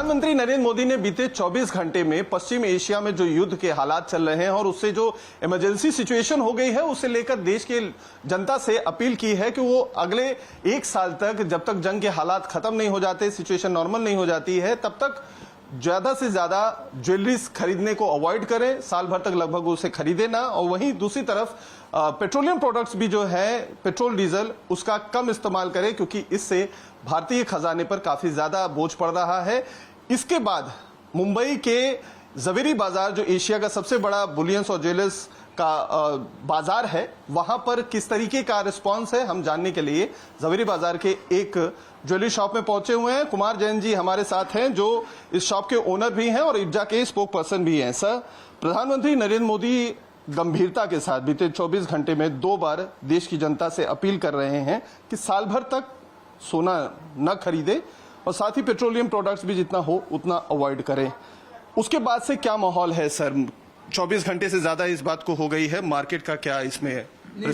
प्रधानमंत्री नरेंद्र मोदी ने बीते 24 घंटे में पश्चिम एशिया में जो युद्ध के हालात चल रहे हैं और उससे जो इमरजेंसी सिचुएशन हो गई है उसे लेकर देश के जनता से अपील की है कि वो अगले 1 साल तक, जब तक जंग के हालात खत्म नहीं हो जाते, सिचुएशन नॉर्मल नहीं हो जाती है, तब तक ज्यादा से ज्यादा ज्वेलरीज खरीदने को अवॉइड करें, साल भर तक लगभग उसे खरीदे ना। और वहीं दूसरी तरफ पेट्रोलियम प्रोडक्ट्स भी जो है, पेट्रोल डीजल, उसका कम इस्तेमाल करें क्योंकि इससे भारतीय खजाने पर काफी ज्यादा बोझ पड़ रहा है। इसके बाद मुंबई के जवेरी बाजार, जो एशिया का सबसे बड़ा बुलियंस और ज्वेलर्स का बाजार है, वहां पर किस तरीके का रिस्पांस है, हम जानने के लिए जवेरी बाजार के एक ज्वेलरी शॉप में पहुंचे हुए हैं। कुमार जैन जी हमारे साथ हैं, जो इस शॉप के ओनर भी हैं और इब्जा के स्पोक पर्सन भी हैं। सर, प्रधानमंत्री नरेंद्र मोदी गंभीरता के साथ बीते 24 घंटे में 2 बार देश की जनता से अपील कर रहे हैं कि साल भर तक सोना न खरीदे और साथ ही पेट्रोलियम प्रोडक्ट्स भी जितना हो उतना अवॉइड करें। उसके बाद से क्या माहौल है सर? 24 घंटे से ज्यादा इस बात को हो गई है, मार्केट का क्या इसमें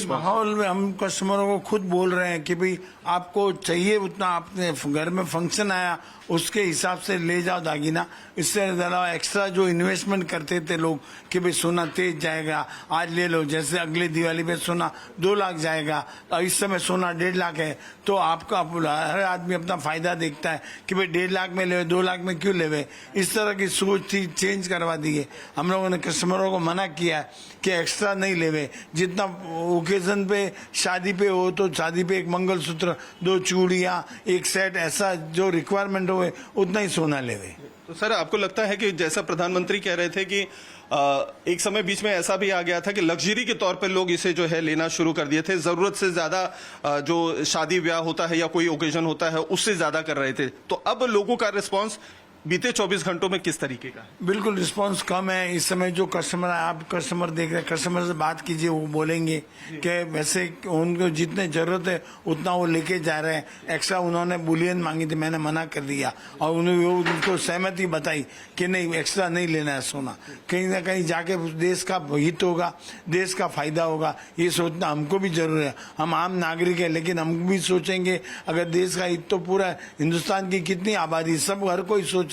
माहौल में हम कस्टमरों को खुद बोल रहे हैं कि भाई आपको चाहिए उतना, आपने घर में फंक्शन आया उसके हिसाब से ले जाओ दागीना। इससे ज्यादा एक्स्ट्रा जो इन्वेस्टमेंट करते थे लोग कि भाई सोना तेज जाएगा, आज ले लो, जैसे अगले दिवाली पे सोना 2 लाख जाएगा, इस समय सोना 1.5 लाख है, तो आपका हर आदमी अपना फायदा देखता है कि भाई 1.5 लाख में ले, 2 लाख में क्यों लेवे। इस तरह की सोच थी, चेंज करवा दी है। हम लोगों ने कस्टमरों को मना किया है कि एक्स्ट्रा नहीं लेवे। जितना ओकेजन पे, शादी पे हो तो शादी पे 1 मंगलसूत्र, 2 चूड़ियां, 1 सेट, ऐसा जो रिक्वायरमेंट हो उतना ही सोना लेवे। तो सर, आपको लगता है कि जैसा प्रधानमंत्री कह रहे थे कि एक समय बीच में ऐसा भी आ गया था कि लग्जरी के तौर पे लोग इसे जो है लेना शुरू कर दिए थे, जरूरत से ज्यादा जो शादी ब्याह होता है या कोई ओकेजन होता है उससे ज्यादा कर रहे थे, तो अब लोगों का रिस्पांस बीते 24 घंटों में किस तरीके का है? बिल्कुल रिस्पांस कम है इस समय। जो कस्टमर, आप कस्टमर देख रहे हैं, कस्टमर से बात कीजिए, वो बोलेंगे कि वैसे उनको जितने जरूरत है उतना वो लेके जा रहे हैं। एक्स्ट्रा उन्होंने बुलियन मांगी थी, मैंने मना कर दिया और उनको सहमति बताई कि नहीं, एक्स्ट्रा नहीं लेना है सोना। कहीं ना कहीं जाके देश का हित होगा, देश का फायदा होगा, ये सोचना हमको भी जरूरी है। हम आम नागरिक है, लेकिन हम भी सोचेंगे अगर देश का हित, तो पूरा हिंदुस्तान की कितनी आबादी, सब हर कोई सोचेगा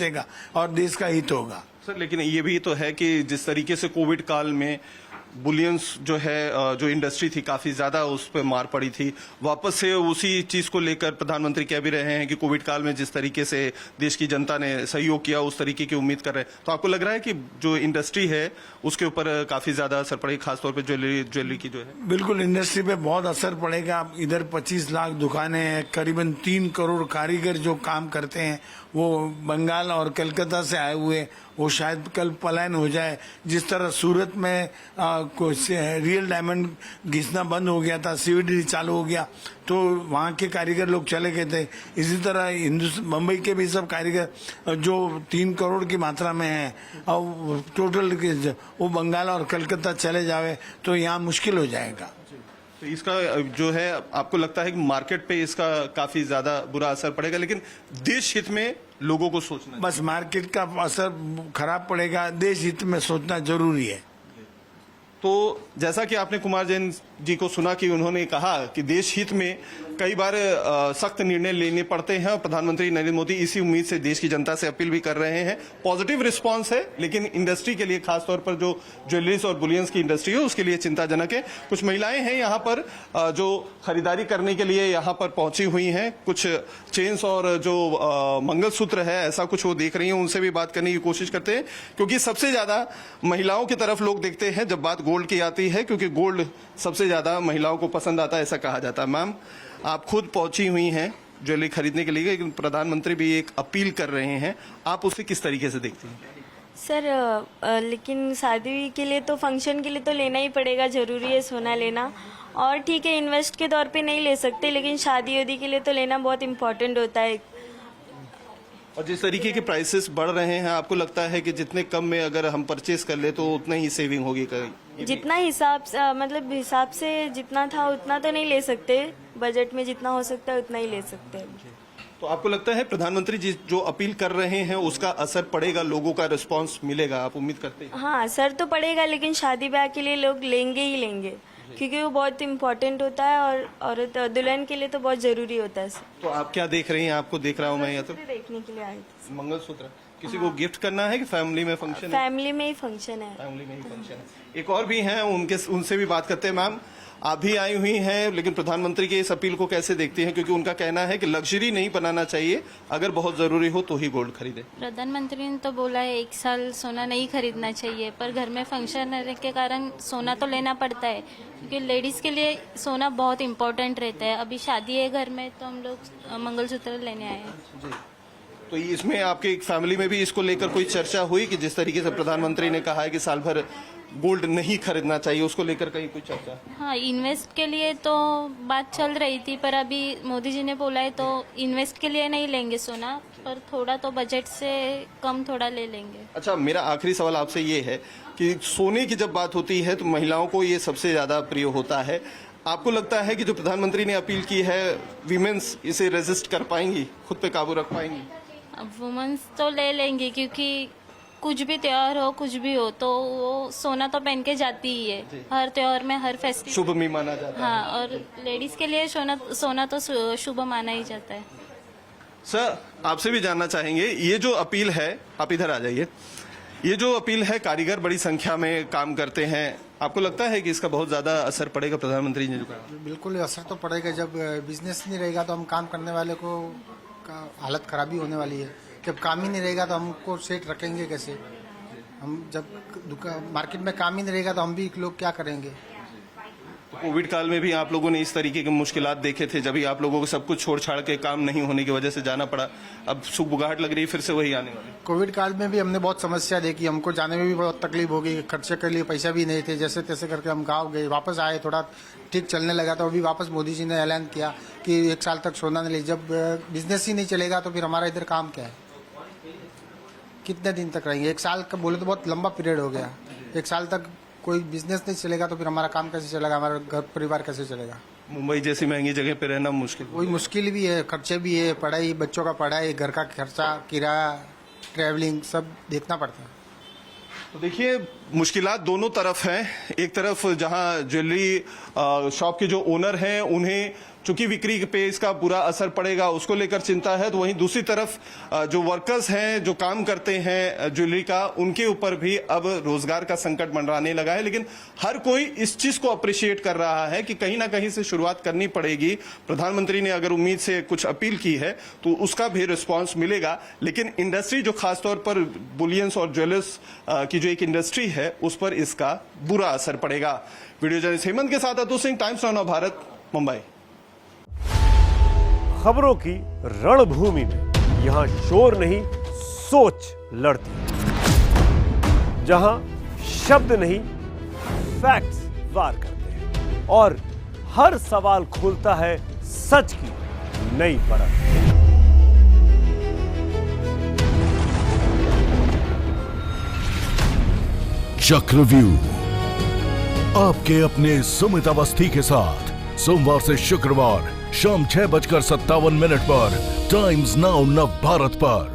और देश का हित होगा। सर, लेकिन ये भी तो है कि जिस तरीके से कोविड काल में बुलियंस जो है, जो इंडस्ट्री थी, काफी ज्यादा उस पर मार पड़ी थी, वापस से उसी चीज को लेकर प्रधानमंत्री कह भी रहे हैं कि कोविड काल में जिस तरीके से देश की जनता ने सहयोग किया उस तरीके की उम्मीद कर रहे हैं। तो आपको लग रहा है कि जो इंडस्ट्री है उसके ऊपर काफी ज्यादा असर पड़ेगा, खासतौर पर ज्वेलरी की जो है? बिल्कुल, इंडस्ट्री पे बहुत असर पड़ेगा। इधर 25 लाख दुकानें हैं, करीबन 3 करोड़ कारीगर जो काम करते हैं वो बंगाल और कलकत्ता से आए हुए, वो शायद कल पलायन हो जाए। जिस तरह सूरत में रियल डायमंड घिसना बंद हो गया था, सीवीडी चालू हो गया, तो वहाँ के कारीगर लोग चले गए थे। इसी तरह मुंबई के भी सब कारीगर जो 3 करोड़ की मात्रा में हैं, और टोटल वो बंगाल और कलकत्ता चले जावे तो यहाँ मुश्किल हो जाएगा। तो इसका जो है, आपको लगता है कि मार्केट पे इसका काफी ज्यादा बुरा असर पड़ेगा, लेकिन देश हित में लोगों को सोचना, बस मार्केट का असर खराब पड़ेगा, देश हित में सोचना जरूरी है। तो जैसा कि आपने कुमार जैन जी को सुना कि उन्होंने कहा कि देश हित में कई बार सख्त निर्णय लेने पड़ते हैं और प्रधानमंत्री नरेंद्र मोदी इसी उम्मीद से देश की जनता से अपील भी कर रहे हैं। पॉजिटिव रिस्पांस है, लेकिन इंडस्ट्री के लिए, खासतौर पर जो ज्वेलरीज और बुलियंस की इंडस्ट्री है उसके लिए चिंताजनक है। कुछ महिलाएं हैं यहाँ पर जो खरीदारी करने के लिए यहाँ पर पहुंची हुई हैं, कुछ चेन्स और जो मंगलसूत्र है ऐसा कुछ वो देख रही हैं, उनसे भी बात करने की कोशिश करते हैं, क्योंकि सबसे ज्यादा महिलाओं की तरफ लोग देखते हैं जब बात गोल्ड की आती है, क्योंकि गोल्ड सबसे ज्यादा महिलाओं को पसंद आता है, ऐसा कहा जाता है। मैम, आप खुद पहुंची हुई हैं ज्वेलरी खरीदने के लिए, लेकिन प्रधानमंत्री भी एक अपील कर रहे हैं, आप उसे किस तरीके से देखती हैं? सर, लेकिन शादी के लिए तो, फंक्शन के लिए तो लेना ही पड़ेगा, जरूरी है सोना लेना। और ठीक है, इन्वेस्ट के तौर पे नहीं ले सकते, लेकिन शादी वादी के लिए तो लेना बहुत इम्पोर्टेंट होता है। और जिस तरीके के प्राइसेस बढ़ रहे हैं, आपको लगता है कि जितने कम में अगर हम परचेस कर ले तो उतना ही सेविंग होगी? कहीं जितना हिसाब से जितना था उतना तो नहीं ले सकते, बजट में जितना हो सकता है उतना ही ले सकते हैं। तो आपको लगता है प्रधानमंत्री जी जो अपील कर रहे हैं उसका असर पड़ेगा, लोगों का रिस्पांस मिलेगा, आप उम्मीद करते हैं? हाँ, असर तो पड़ेगा, लेकिन शादी ब्याह के लिए लोग लेंगे ही लेंगे, क्योंकि वो बहुत इम्पोर्टेंट होता है और औरत दुल्हन के लिए तो बहुत जरूरी होता है। तो आप क्या देख रही हैं? आपको देख रहा हूँ मैं यहाँ, तो देखने के लिए आई थी। मंगलसूत्र किसी को गिफ्ट करना है कि फैमिली में फंक्शन है? फैमिली में ही फंक्शन है। फैमिली में ही फंक्शन है। एक और भी हैं, उनसे भी बात करते हैं। मैम, आप भी आई हुई हैं, लेकिन प्रधानमंत्री की इस अपील को कैसे देखती हैं? क्योंकि उनका कहना है कि लग्जरी नहीं बनाना चाहिए, अगर बहुत जरूरी हो तो ही गोल्ड खरीदे। प्रधानमंत्री ने तो बोला है 1 साल सोना नहीं खरीदना चाहिए, पर घर में फंक्शन रहने के कारण सोना तो लेना पड़ता है, क्योंकि लेडीज के लिए सोना बहुत इम्पोर्टेंट रहता है। अभी शादी है घर में, तो हम लोग मंगलसूत्र लेने आए हैं। तो इसमें आपके एक फैमिली में भी इसको लेकर कोई चर्चा हुई कि जिस तरीके से प्रधानमंत्री ने कहा है कि साल भर गोल्ड नहीं खरीदना चाहिए, उसको लेकर कहीं कोई चर्चा? हाँ, इन्वेस्ट के लिए तो बात चल रही थी, पर अभी मोदी जी ने बोला है तो इन्वेस्ट के लिए नहीं लेंगे सोना, पर थोड़ा तो बजट से कम थोड़ा ले लेंगे। अच्छा, मेरा आखिरी सवाल आपसे ये है कि सोने की जब बात होती है तो महिलाओं को ये सबसे ज्यादा प्रिय होता है। आपको लगता है कि जो प्रधानमंत्री ने अपील की है, वीमेंस इसे रेजिस्ट कर पाएंगी, खुद पे काबू रख पाएंगी? अब वुमेन्स तो ले लेंगे, क्योंकि कुछ भी त्योहार हो, कुछ भी हो, तो वो सोना तो पहन के जाती ही है हर त्योहार में, हर फेस्टिवल शुभ भी माना जाता है। हाँ, और लेडीज के लिए सोना तो शुभ माना ही जाता है। सर, आपसे भी जानना चाहेंगे, ये जो अपील है, आप इधर आ जाइए, ये जो अपील है, कारीगर बड़ी संख्या में काम करते हैं, आपको लगता है कि इसका बहुत ज्यादा असर पड़ेगा? प्रधानमंत्री ने जो कहा, बिल्कुल असर तो पड़ेगा। जब बिजनेस नहीं रहेगा तो हम काम करने वाले को का हालत खराबी होने वाली है। जब काम ही नहीं रहेगा तो हमको सेट रखेंगे कैसे? हम जब मार्केट में काम ही नहीं रहेगा तो हम भी लोग क्या करेंगे? तो कोविड काल में भी आप लोगों ने इस तरीके के मुश्किलात देखे थे, जब भी आप लोगों को सब कुछ छोड़ छाड़ के काम नहीं होने की वजह से जाना पड़ा, अब सुगबुगाहट लग रही है फिर से वही आने वाली? कोविड काल में भी हमने बहुत समस्या देखी, हमको जाने में भी बहुत तकलीफ हो गई, खर्चे के लिए पैसा भी नहीं थे, जैसे तैसे करके हम गाँव गए, वापस आए, थोड़ा ठीक चलने लगा तो अभी वापस मोदी जी ने ऐलान किया कि 1 साल तक सोना नहीं ले। जब बिजनेस ही नहीं चलेगा तो फिर हमारा इधर काम क्या है? कितने दिन तक रहेंगे? 1 साल का बोले तो बहुत लंबा पीरियड हो गया। 1 साल तक कोई बिजनेस नहीं चलेगा तो फिर हमारा काम कैसे चलेगा, हमारा घर परिवार कैसे चलेगा? मुंबई जैसी महंगी जगह पे रहना मुश्किल। वही मुश्किल भी है, खर्चे भी है, पढ़ाई, बच्चों का पढ़ाई, घर का खर्चा, किराया, ट्रैवलिंग, सब देखना पड़ता है। तो देखिए, मुश्किलात दोनों तरफ हैं। एक तरफ जहां ज्वेलरी शॉप के जो ओनर हैं, उन्हें चूंकि बिक्री पे इसका बुरा असर पड़ेगा, उसको लेकर चिंता है, तो वहीं दूसरी तरफ जो वर्कर्स हैं, जो काम करते हैं ज्वेलरी का, उनके ऊपर भी अब रोजगार का संकट मंडराने लगा है। लेकिन हर कोई इस चीज को अप्रिशिएट कर रहा है कि कहीं ना कहीं से शुरुआत करनी पड़ेगी। प्रधानमंत्री ने अगर उम्मीद से कुछ अपील की है तो उसका भी रिस्पॉन्स मिलेगा, लेकिन इंडस्ट्री जो खासतौर पर बुलियंस और ज्वेलर्स की जो एक इंडस्ट्री है, उस पर इसका बुरा असर पड़ेगा। वीडियो जर्नलिस्ट हेमंत के साथ अतुल सिंह, टाइम्स नाउ भारत, मुंबई। खबरों की रणभूमि में यहां शोर नहीं, सोच लड़ती है। जहां शब्द नहीं, फैक्ट्स वार करते हैं और हर सवाल खोलता है सच की नई परत। चक्रव्यूह, आपके अपने सुमित अवस्थी के साथ सोमवार से शुक्रवार शाम 6:57 पर टाइम्स नाउ नव भारत पर।